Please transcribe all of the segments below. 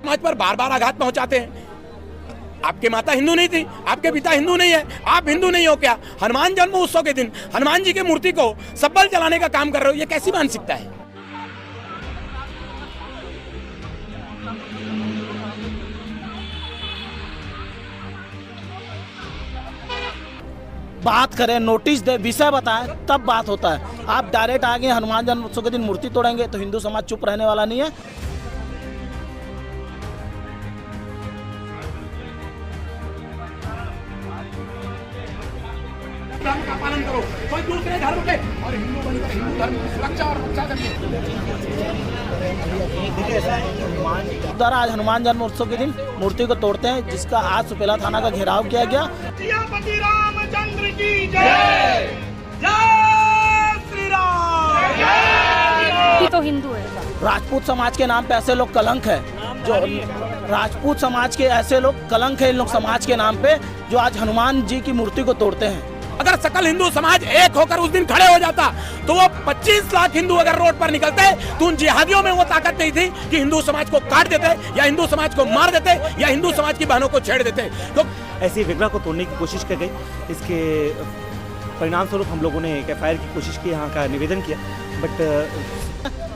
समाज पर बार बार आघात पहुंचाते हैं। आपकी माता हिंदू नहीं थी, आपके पिता हिंदू नहीं है, आप हिंदू नहीं हो क्या? हनुमान जन्म उत्सव के दिन हनुमान जी की मूर्ति को सब्बल जलाने का काम कर रहे हो, ये कैसी मानसिकता है? बात करें, नोटिस दे, विषय बताएं, तब बात होता है। आप डायरेक्ट आगे हनुमान जन्म उत्सव के दिन मूर्ति तोड़ेंगे तो हिंदू समाज चुप रहने वाला नहीं है। का पालन करो, कोई दूसरे धर्म के और हिंदू बनकर हिंदू धर्म की सुरक्षा और रक्षा करिए। द्वारा आज हनुमान जन्म उत्सव के दिन मूर्ति को तोड़ते हैं, जिसका आज सुपेला थाना का घेराव किया गया। सियापति रामचंद्र की जय, जय श्री राम। तो हिंदू है। राजपूत समाज के नाम पे ऐसे लोग कलंक है, जो राजपूत समाज के ऐसे लोग कलंक है इन लोग समाज के नाम पे, जो आज हनुमान जी की मूर्ति को तोड़ते हैं। अगर सकल हिंदू समाज एक होकर उस दिन खड़े हो जाता तो वो 25 लाख हिंदू अगर रोड पर निकलते तो उन जिहादियों में वो ताकत नहीं थी कि हिंदू समाज को काट देते या हिंदू समाज को मार देते या हिंदू समाज की बहनों को छेड़ देते। तो ऐसी विग्रह को तोड़ने की कोशिश की गई। इसके परिणाम स्वरूप हम लोगों ने एक FIR की कोशिश की, यहाँ का निवेदन किया, बट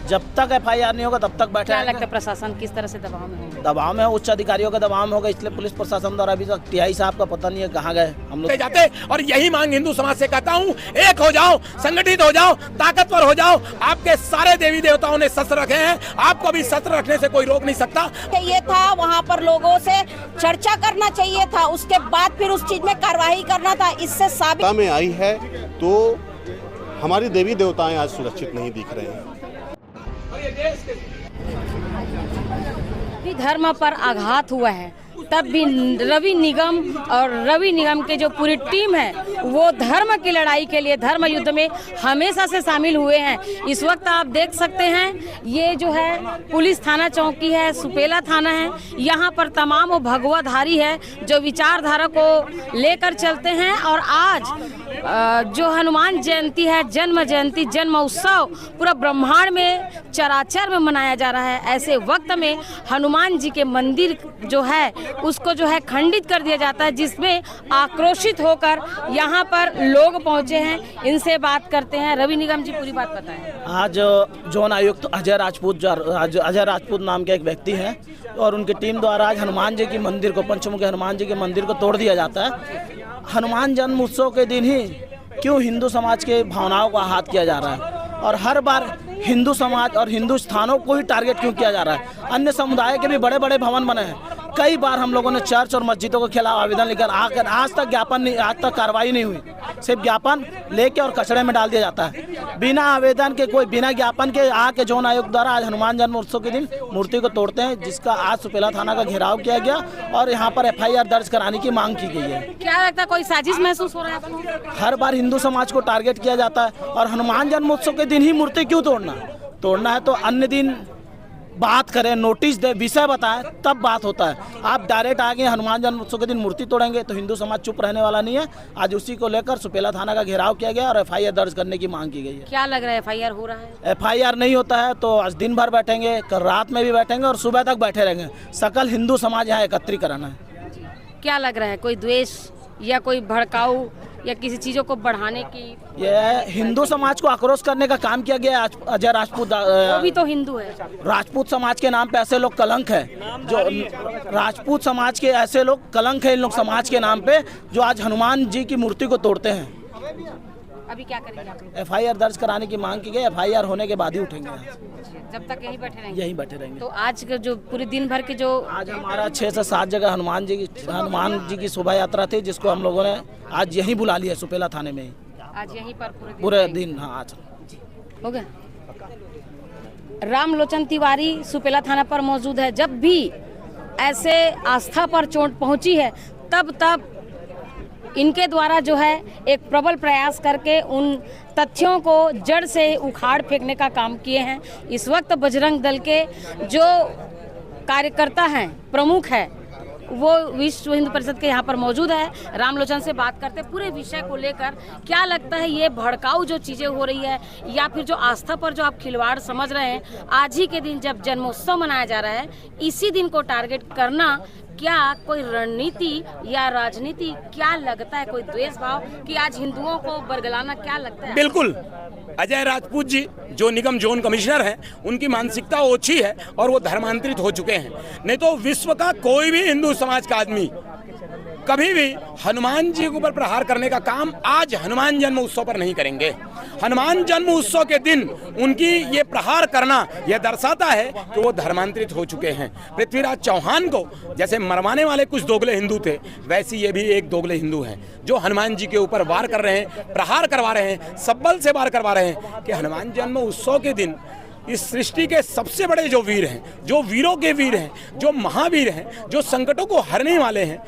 जब तक FIR नहीं होगा तब तक बैठे क्या लगता है प्रशासन किस तरह से दबाव में है? दबाव में, उच्च अधिकारियों के दबाव में होगा, इसलिए पुलिस प्रशासन द्वारा अभी तक TI साहब का पता नहीं है कहाँ गए। हम लोग जाते और यही मांग हिंदू समाज से करता हूँ, एक हो जाओ, संगठित हो जाओ, ताकतवर हो जाओ। आपके सारे देवी देवताओं ने शस्त्र रखे हैं, आपको भी शस्त्र रखने से कोई रोक नहीं सकता। ये था वहाँ पर लोगों से चर्चा करना चाहिए था, उसके बाद फिर उस चीज में कार्रवाई करना था। इससे साबित में आई है तो हमारी देवी देवताएं आज सुरक्षित नहीं दिख रहे हैं। भी धर्म पर आघात हुआ है, तब भी रवि निगम के जो पूरी टीम है वो धर्म की लड़ाई के लिए धर्म युद्ध में हमेशा से शामिल हुए हैं। इस वक्त आप देख सकते हैं ये जो है पुलिस थाना चौकी है, सुपेला थाना है। यहाँ पर तमाम वो भगवाधारी है जो विचारधारा को लेकर चलते हैं। और आज जो हनुमान जयंती है, जन्म जयंती, जन्म उत्सव पूरा ब्रह्मांड में चराचर में मनाया जा रहा है। ऐसे वक्त में हनुमान जी के मंदिर जो है उसको जो है खंडित कर दिया जाता है, जिसमें आक्रोशित होकर यहाँ पर लोग पहुँचे हैं। इनसे बात करते हैं। रवि निगम जी, पूरी बात बताएं। आज जोन आयुक्त अजय राजपूत नाम के एक व्यक्ति हैं और उनकी टीम द्वारा आज हनुमान जी की मंदिर को, पंचमुखी हनुमान जी के मंदिर को तोड़ दिया जाता है। हनुमान जन्म उत्सव के दिन ही क्यों हिंदू समाज के भावनाओं को आहत किया जा रहा है और हर बार हिंदू समाज और हिंदू स्थानों को ही टारगेट क्यों किया जा रहा है? अन्य समुदाय के भी बड़े बड़े भवन बने हैं। कई बार हम लोगों ने चर्च और मस्जिदों के खिलाफ आवेदन लेकर आज तक कार्रवाई नहीं हुई। सिर्फ ज्ञापन लेके और कचड़े में डाल दिया जाता है। बिना आवेदन के, कोई बिना ज्ञापन के आके जोन आयोग द्वारा आज हनुमान जन्म उत्सव के दिन मूर्ति को तोड़ते हैं, जिसका आज सुपेला थाना का घेराव किया गया और यहाँ पर FIR दर्ज कराने की मांग की गई है। क्या लगता है कोई साजिश महसूस हो रहा है आपको? हर बार हिंदू समाज को टारगेट किया जाता है और हनुमान जन्म उत्सव के दिन ही मूर्ति क्यों तोड़ना है तो अन्य दिन बात करें, नोटिस दे, विषय बताएं, तब बात होता है। आप डायरेक्ट आगे हनुमान जन्म उत्सव के दिन मूर्ति तोड़ेंगे तो हिंदू समाज चुप रहने वाला नहीं है। आज उसी को लेकर सुपेला थाना का घेराव किया गया और FIR दर्ज करने की मांग की गई है। क्या लग रहा है FIR हो रहा है? FIR नहीं होता है तो आज दिन भर बैठेंगे, कल रात में भी बैठेंगे और सुबह तक बैठे रहेंगे। सकल हिंदू समाज यहाँ एकत्रीकरण है। क्या लग रहा है, कोई द्वेष या कोई भड़काऊ या किसी चीजों को बढ़ाने की? ये हिंदू समाज को आक्रोश करने का काम किया गया है। अजय राजपूत, वो भी तो हिंदू है। राजपूत समाज के नाम पे ऐसे लोग कलंक है, जो राजपूत समाज के ऐसे लोग कलंक है इन लोग समाज के नाम पे, जो आज हनुमान जी की मूर्ति को तोड़ते हैं। अभी क्या करेंगे आप? FIR दर्ज कराने की मांग की गई। FIR होने के बाद ही उठेंगे। जब तक यहीं बैठे रहेंगे? तो आज के जो पूरे दिन भर के जो आज हमारा 6 से 7 जगह हनुमान जी की शोभा यात्रा थी, जिसको हम लोगों ने आज यहीं बुला लिया सुपेला थाने में ही। आज यहीं पर पूरे दिन। हाँ, आज हो गया। रामलोचन तिवारी सुपेला थाना पर मौजूद है। जब भी ऐसे आस्था पर चोट पहुंची है तब इनके द्वारा जो है एक प्रबल प्रयास करके उन तथ्यों को जड़ से उखाड़ फेंकने का काम किए हैं। इस वक्त बजरंग दल के जो कार्यकर्ता हैं, प्रमुख है, वो विश्व हिंदू परिषद के यहाँ पर मौजूद है। रामलोचन से बात करते पूरे विषय को लेकर। क्या लगता है ये भड़काऊ जो चीज़ें हो रही है या फिर जो आस्था पर जो आप खिलवाड़ समझ रहे हैं, आज ही के दिन जब जन्मोत्सव मनाया जा रहा है, इसी दिन को टारगेट करना, क्या कोई रणनीति या राजनीति, क्या लगता है कोई द्वेष भाव कि आज हिंदुओं को बरगलाना, क्या लगता है? बिल्कुल, अजय राजपूत जी जो निगम जोन कमिश्नर हैं, उनकी मानसिकता ओछी है और वो धर्मांतरित हो चुके हैं। नहीं तो विश्व का कोई भी हिंदू समाज का आदमी कभी भी हनुमान जी के ऊपर प्रहार करने का काम आज हनुमान जन्म उत्सव पर नहीं करेंगे। हनुमान जन्म उत्सव के दिन उनकी ये प्रहार करना यह दर्शाता है कि वो धर्मांतरित हो चुके हैं। पृथ्वीराज चौहान को जैसे मरवाने वाले कुछ दोगले हिंदू थे, वैसे ये भी एक दोगले हिंदू हैं जो हनुमान जी के ऊपर वार कर रहे हैं, प्रहार करवा रहे हैं, सब्बल से वार करवा रहे हैं कि हनुमान जन्म उत्सव के दिन इस सृष्टि के सबसे बड़े जो वीर हैं, जो वीरों के वीर हैं, जो महावीर हैं, जो संकटों को हरने वाले हैं,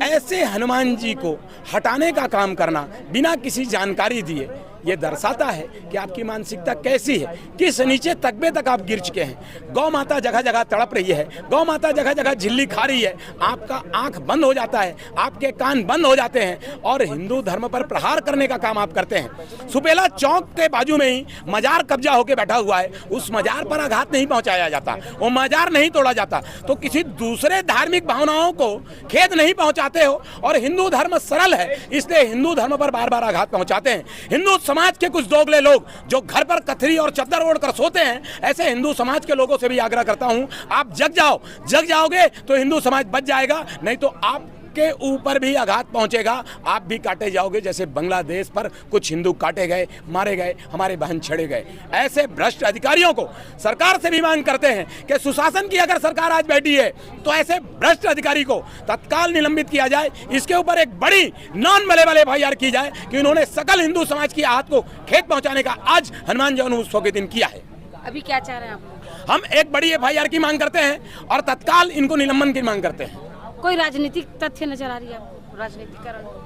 ऐसे हनुमान जी को हटाने का काम करना बिना किसी जानकारी दिए, ये दर्शाता है कि आपकी मानसिकता कैसी है, किस नीचे तकबे तक आप गिर चुके हैं। गौ माता जगह जगह तड़प रही है, गौ माता जगह जगह झिल्ली खा रही है, आपका आंख बंद हो जाता है, आपके कान बंद हो जाते हैं और हिंदू धर्म पर प्रहार करने का काम आप करते हैं। सुपेला चौक के बाजू में ही मजार कब्जा होकर बैठा हुआ है, उस मजार पर आघात नहीं पहुंचाया जाता, वो मजार नहीं तोड़ा जाता, तो किसी दूसरे धार्मिक भावनाओं को खेद नहीं पहुंचाते हो। और हिंदू धर्म सरल है, इसलिए हिंदू धर्म पर बार बार आघात पहुंचाते हैं। हिंदू समाज के कुछ दोगले लोग जो घर पर कथरी और चद्दर ओढ़ कर सोते हैं, ऐसे हिंदू समाज के लोगों से भी आग्रह करता हूं, आप जग जाओ। जग जाओगे तो हिंदू समाज बच जाएगा, नहीं तो आपके ऊपर भी आघात पहुंचेगा, आप भी काटे जाओगे। जैसे बांग्लादेश पर कुछ हिंदू काटे गए, मारे गए, हमारे बहन छेड़े गए। ऐसे भ्रष्ट अधिकारियों को सरकार से भी मांग करते हैं कि सुशासन की अगर सरकार आज बैठी है तो ऐसे भ्रष्ट अधिकारी को तत्काल निलंबित किया जाए। इसके ऊपर एक बड़ी नॉन अवेलेबल FIR की जाए कि उन्होंने सकल हिंदू समाज की आहत को खेत पहुंचाने का आज हनुमान जन्म उत्सव के दिन किया है। अभी क्या चाह रहे हैं आप? हम एक बड़ी FIR की मांग करते हैं और तत्काल इनको निलंबन की मांग करते हैं। कोई राजनीतिक तथ्य नजर आ रही है आपको?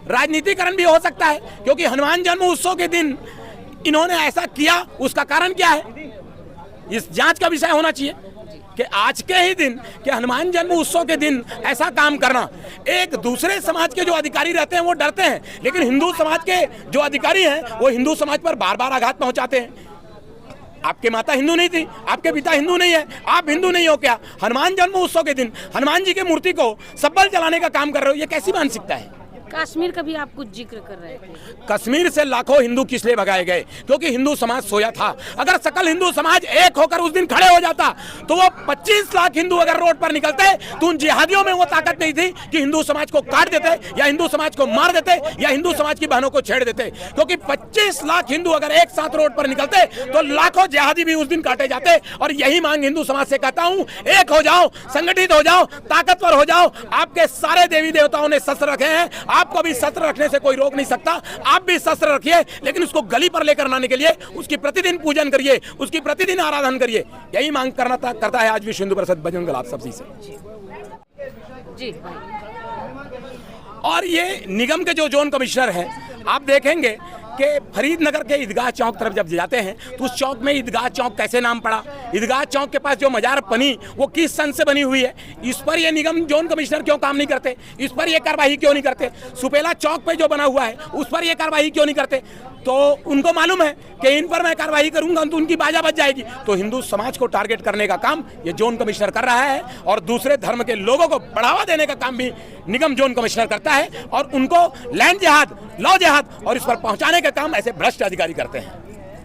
राजनीतिकरण भी हो सकता है, क्योंकि हनुमान जन्म उत्सव के दिन इन्होंने ऐसा किया, उसका कारण क्या है, इस जांच का विषय होना चाहिए कि आज के ही दिन कि हनुमान जन्म उत्सव के दिन ऐसा काम करना। एक दूसरे समाज के जो अधिकारी रहते हैं वो डरते हैं, लेकिन हिंदू समाज के जो अधिकारी हैं वो हिंदू समाज पर बार बार आघात पहुंचाते हैं। आपके माता हिंदू नहीं थी, आपके पिता हिंदू नहीं है, आप हिंदू नहीं हो क्या? हनुमान जन्म उत्सव के दिन हनुमान जी की मूर्ति को सब्बल जलाने का काम कर रहे हो, ये कैसी मानसिकता है? कश्मीर का भी आप कुछ जिक्र कर रहे थे। कश्मीर से लाखों हिंदू किस लिए भगाए गए? क्योंकि हिंदू समाज सोया था। अगर सकल हिंदू समाज एक होकर उस दिन खड़े हो जाता तो वो 25 लाख हिंदू अगर रोड पर निकलते तो उन जिहादियों में वो ताकत नहीं थी कि हिंदू समाज को काट देते या हिंदू समाज को मार देते या हिंदू समाज की बहनों को छेड़ देते। क्योंकि 25 लाख हिंदू अगर एक साथ रोड पर निकलते तो लाखों जिहादी भी उस दिन काटे जाते। और यही मांग हिंदू समाज से करता हूँ, एक हो जाओ, संगठित हो जाओ, ताकतवर हो जाओ। आपके सारे देवी देवताओं ने शस्त्र रखे हैं, आपको भी शस्त्र रखने से कोई रोक नहीं सकता। आप भी शस्त्र रखिए, लेकिन उसको गली पर लेकर आने के लिए उसकी प्रतिदिन पूजन करिए, उसकी प्रतिदिन आराधना करिए। यही मांग करता है आज विश्व हिंदू परिषद बजरंग दल आप सबसे जी। और ये निगम के जो जोन कमिश्नर हैं, आप देखेंगे कि फरीदनगर के ईदगाह चौक तरफ जब जाते हैं तो उस चौक में ईदगाह चौक कैसे नाम पड़ा? ईदगाह चौक के पास जो मजार बनी वो किस सन से बनी हुई है? इस पर ये निगम जोन कमिश्नर क्यों काम नहीं करते? इस पर ये कार्रवाई क्यों नहीं करते? सुपेला चौक पे जो बना हुआ है उस पर ये कार्रवाई क्यों नहीं करते? तो उनको मालूम है कि इन पर मैं कार्रवाई करूंगा तो उनकी बाजा बच जाएगी। तो हिंदू समाज को टारगेट करने का काम ये जोन कमिश्नर कर रहा है और दूसरे धर्म के लोगों को बढ़ावा देने का काम भी निगम जोन कमिश्नर करता है और उनको लैंड जिहाद, लॉ जिहाद और इस पर पहुंचाने का काम ऐसे भ्रष्ट अधिकारी करते हैं।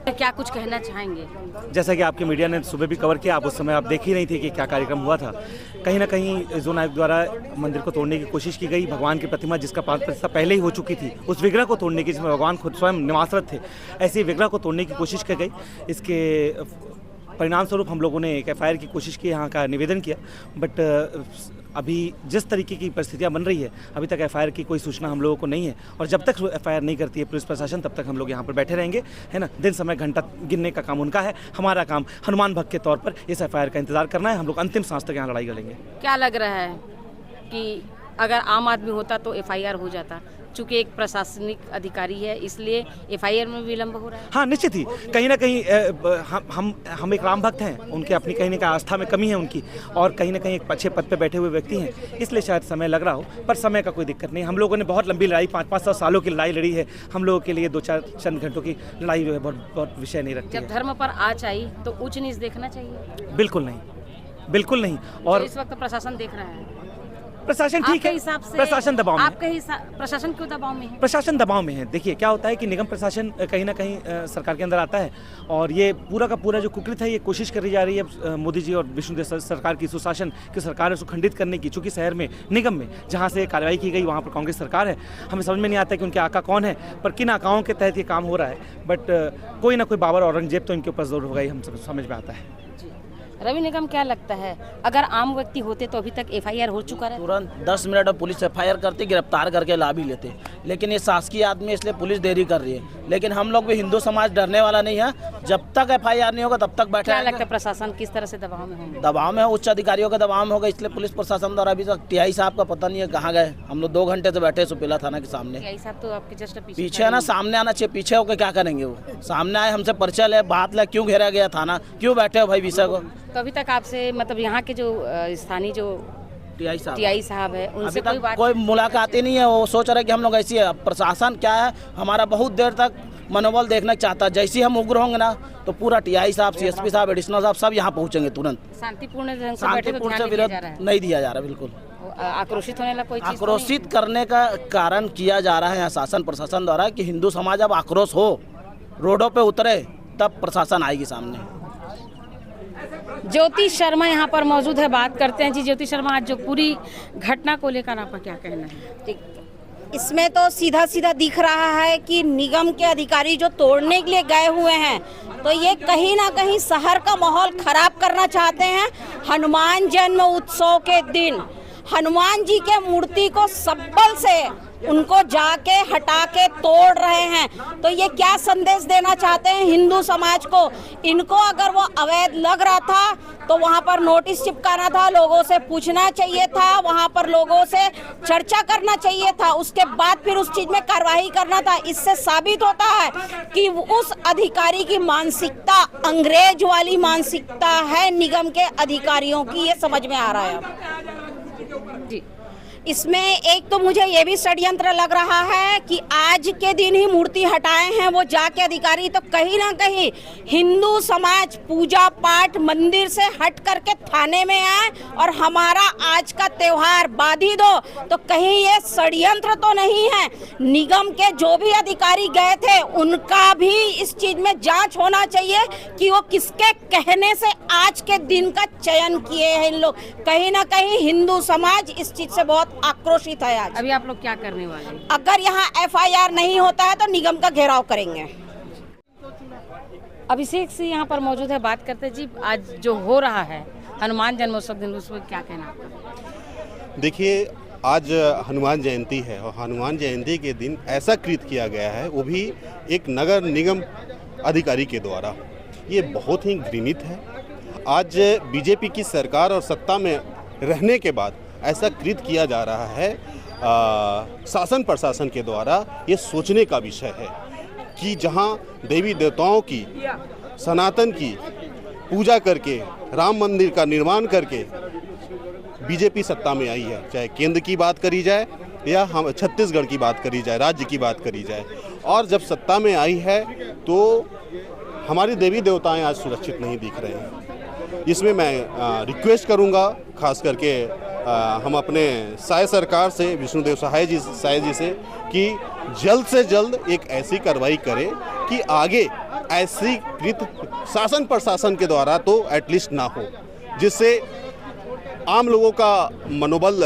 क्या कुछ कहना चाहेंगे? जैसा कि आपके मीडिया ने सुबह भी कवर किया, आप उस समय आप देख ही रही थी कि क्या कार्यक्रम हुआ था। कहीं ना कहीं जोन आयोग द्वारा मंदिर को तोड़ने की कोशिश की गई। भगवान की प्रतिमा जिसका 5% पहले ही हो चुकी थी, उस विग्रह को तोड़ने की, जिसमें भगवान खुद स्वयं निवासरत थे, ऐसी विग्रह को तोड़ने की कोशिश की गई। इसके परिणाम स्वरूप हम लोगों ने एक FIR की कोशिश की, यहाँ का निवेदन किया। बट अभी जिस तरीके की परिस्थितियां बन रही है, अभी तक FIR की कोई सूचना हम लोगों को नहीं है और जब तक FIR नहीं करती है पुलिस प्रशासन, तब तक हम लोग यहाँ पर बैठे रहेंगे, है ना। दिन समय घंटा गिनने का काम उनका है, हमारा काम हनुमान भक्त के तौर पर इस FIR का इंतजार करना है। हम लोग अंतिम सांस तक यहाँ लड़ाई लड़ेंगे। क्या लग रहा है कि अगर आम आदमी होता तो FIR हो जाता, चूंकि एक प्रशासनिक अधिकारी है इसलिए एफआईआर में विलंब हो रहा है। हाँ, निश्चित ही कहीं ना कहीं हम एक राम भक्त हैं, उनके अपनी कहीं ना कहीं आस्था में कमी है उनकी, और कहीं ना कहीं एक अच्छे पद पे बैठे हुए व्यक्ति हैं, इसलिए शायद समय लग रहा हो, पर समय का कोई दिक्कत नहीं। हम लोगों ने बहुत लंबी लड़ाई 5-5 सालों की लड़ाई लड़ी है, हम लोगों के लिए 2-4 चंद घंटों की लड़ाई जो है बहुत विषय नहीं रखती जब है। धर्म पर आँच आई तो ऊंच नीच देखना चाहिए? बिल्कुल नहीं, बिल्कुल नहीं। और इस वक्त प्रशासन देख रहा है, प्रशासन ठीक आपके है, हिसाब से प्रशासन दबाव में है। आपके हिसाब प्रशासन क्यों दबाव में है? प्रशासन दबाव में है। देखिए क्या होता है कि निगम प्रशासन कहीं ना कहीं सरकार के अंदर आता है, और ये पूरा का पूरा जो कुकृत है, ये कोशिश करी जा रही है मोदी जी और विष्णुदेव सरकार की सुशासन की सरकार है उसको खंडित करने की। चूँकि शहर में निगम में जहाँ से कार्रवाई की गई वहाँ पर कांग्रेस सरकार है, हमें समझ में नहीं आता कि उनके आका कौन है, पर किन आकाओं के तहत ये काम हो रहा है। बट कोई ना कोई बाबर औरंगजेब तो इनके ऊपर जरूर होगा, ही हम सब समझ में आता है। रवि निगम क्या लगता है अगर आम व्यक्ति होते तो अभी तक एफआईआर हो चुका है? तुरंत 10 मिनट में पुलिस एफआईआर करती, गिरफ्तार करके ला भी लेते, लेकिन ये शासकीय आदमी इसलिए पुलिस देरी कर रही है। लेकिन हम लोग भी हिंदू समाज डरने वाला नहीं है, जब तक एफआईआर नहीं होगा तब तक बैठे क्या लगता है प्रशासन किस तरह से दबाव में होंगे? दबाव में है, उच्च अधिकारियों के दबाव में होगा, इसलिए पुलिस प्रशासन द्वारा अभी तक टीआई साहब का पता नहीं है कहाँ गए। हम लोग 2 घंटे से बैठे सुपेला थाना के सामने। टीआई साहब तो आपके जस्ट पीछे है ना, सामने आना चाहिए, पीछे होकर क्या करेंगे वो? सामने आए, हमसे परिचय ले, बात ले, क्यों घेरा गया थाना, क्यों बैठे हो भाई विषय को? कभी तक आपसे मतलब यहाँ के जो स्थानीय जो टीआई साहब है उनसे अभी कोई तक बात? कोई मुलाकात ही नहीं है। वो सोच रहे कि हम लोग ऐसी है। अब प्रशासन क्या है, हमारा बहुत देर तक मनोबल देखना चाहता है। जैसे ही हम उग्र होंगे ना तो पूरा टीआई साहब, सीएसपी साहब, एडिशनल साहब सब यहाँ पहुँचेंगे तुरंत। शांतिपूर्ण ढंग से बैठे तो शांतिपूर्ण ध्यान से नहीं विरोध दिया जा रहा है? नहीं दिया जा रहा, बिल्कुल। आक्रोशित होने लगा कोई चीज़ तो आक्रोशित करने का कारण किया जा रहा है शासन प्रशासन द्वारा कि हिंदू समाज अब आक्रोश हो, रोडों पे उतरे, तब प्रशासन आएगी सामने। ज्योति शर्मा यहाँ पर मौजूद है, बात करते हैं। जी ज्योति शर्मा, आज जो पूरी घटना को लेकर आपका क्या कहना है? इसमें तो सीधा सीधा दिख रहा है कि निगम के अधिकारी जो तोड़ने के लिए गए हुए हैं तो ये कहीं ना कहीं शहर का माहौल खराब करना चाहते हैं। हनुमान जन्म उत्सव के दिन हनुमान जी के मूर्ति को सब्बल से उनको जाके हटा के तोड़ रहे हैं, तो ये क्या संदेश देना चाहते हैं हिंदू समाज को? इनको अगर वो अवैध लग रहा था तो वहाँ पर नोटिस चिपकाना था, लोगों से पूछना चाहिए था, वहाँ पर लोगों से चर्चा करना चाहिए था, उसके बाद फिर उस चीज में कार्रवाई करना था। इससे साबित होता है कि उस अधिकारी की मानसिकता अंग्रेज वाली मानसिकता है निगम के अधिकारियों की, ये समझ में आ रहा है जी। इसमें एक तो मुझे ये भी षड्यंत्र लग रहा है कि आज के दिन ही मूर्ति हटाए हैं वो जाके अधिकारी, तो कहीं ना कहीं हिंदू समाज पूजा पाठ मंदिर से हट करके थाने में आए और हमारा आज का त्योहार बाधी दो, तो कहीं ये षड्यंत्र तो नहीं है? निगम के जो भी अधिकारी गए थे उनका भी इस चीज में जांच होना चाहिए कि वो किसके कहने से आज के दिन का चयन किए हैं इन लोग। कहीं ना कहीं हिंदू समाज इस चीज से बहुत आक्रोशित है आज। अभी आप लोग क्या करने वाले हैं? अगर यहाँ एफआईआर नहीं होता है तो निगम का घेराव करेंगे। अभिषेक से यहाँ पर मौजूद है, बात करते हैं। जी आज जो हो रहा है हनुमान जन्मोत्सव दिन, उस पर क्या कहना आपका? देखिए, आज हनुमान जयंती है और हनुमान जयंती के दिन ऐसा कृत्य किया गया है, वो भी एक नगर निगम अधिकारी के द्वारा। ये बहुत ही घृणित है। आज बीजेपी की सरकार और सत्ता में रहने के बाद ऐसा कृत्य किया जा रहा है शासन प्रशासन के द्वारा। ये सोचने का विषय है कि जहां देवी देवताओं की, सनातन की पूजा करके, राम मंदिर का निर्माण करके बीजेपी सत्ता में आई है, चाहे केंद्र की बात करी जाए या हम छत्तीसगढ़ की बात करी जाए, राज्य की बात करी जाए, और जब सत्ता में आई है तो हमारी देवी देवताएं आज सुरक्षित नहीं दिख रहे हैं। इसमें मैं रिक्वेस्ट करूंगा खास करके हम अपने साय सरकार से, विष्णुदेव साय जी से, कि जल्द से जल्द एक ऐसी कार्रवाई करें कि आगे ऐसी कृत्य शासन प्रशासन के द्वारा तो एटलीस्ट ना हो, जिससे आम लोगों का मनोबल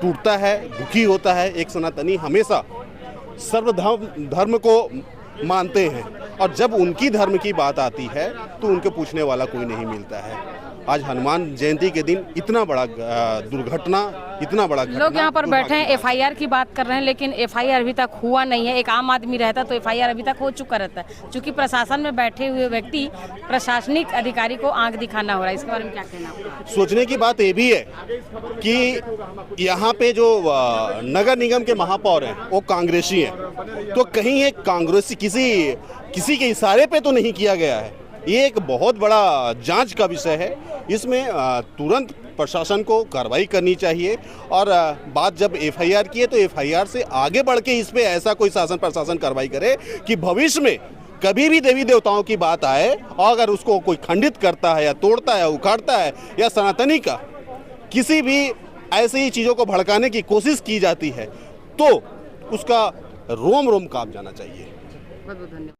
टूटता है, दुखी होता है। एक सनातनी हमेशा सर्वधर्म को मानते हैं और जब उनकी धर्म की बात आती है तो उनके पूछने वाला कोई नहीं मिलता है। आज हनुमान जयंती के दिन इतना बड़ा दुर्घटना, इतना बड़ा लोग यहाँ पर बैठे हैं, एफआईआर की बात कर रहे हैं, लेकिन एफआईआर अभी तक हुआ नहीं है। एक आम आदमी रहता तो एफआईआर अभी तक हो चुका रहता है। चूंकि प्रशासन में बैठे हुए व्यक्ति प्रशासनिक अधिकारी को आंख दिखाना हो रहा है, इसके बारे में क्या कहना है? सोचने की बात ये भी है कि यहाँ पे जो नगर निगम के महापौर हैं वो कांग्रेसी हैं, तो कहीं एक कांग्रेसी किसी के इशारे पे तो नहीं किया गया है। ये एक बहुत बड़ा जांच का विषय है। इसमें तुरंत प्रशासन को कार्रवाई करनी चाहिए और बात जब एफआईआर की है तो एफआईआर से आगे बढ़ के इस पे ऐसा कोई शासन प्रशासन कार्रवाई करे कि भविष्य में कभी भी देवी देवताओं की बात आए और अगर उसको कोई खंडित करता है या तोड़ता है, उखाड़ता है या सनातनी का किसी भी ऐसी चीज़ों को भड़काने की कोशिश की जाती है तो उसका रोम रोम कांप जाना चाहिए। बहुत बहुत धन्यवाद।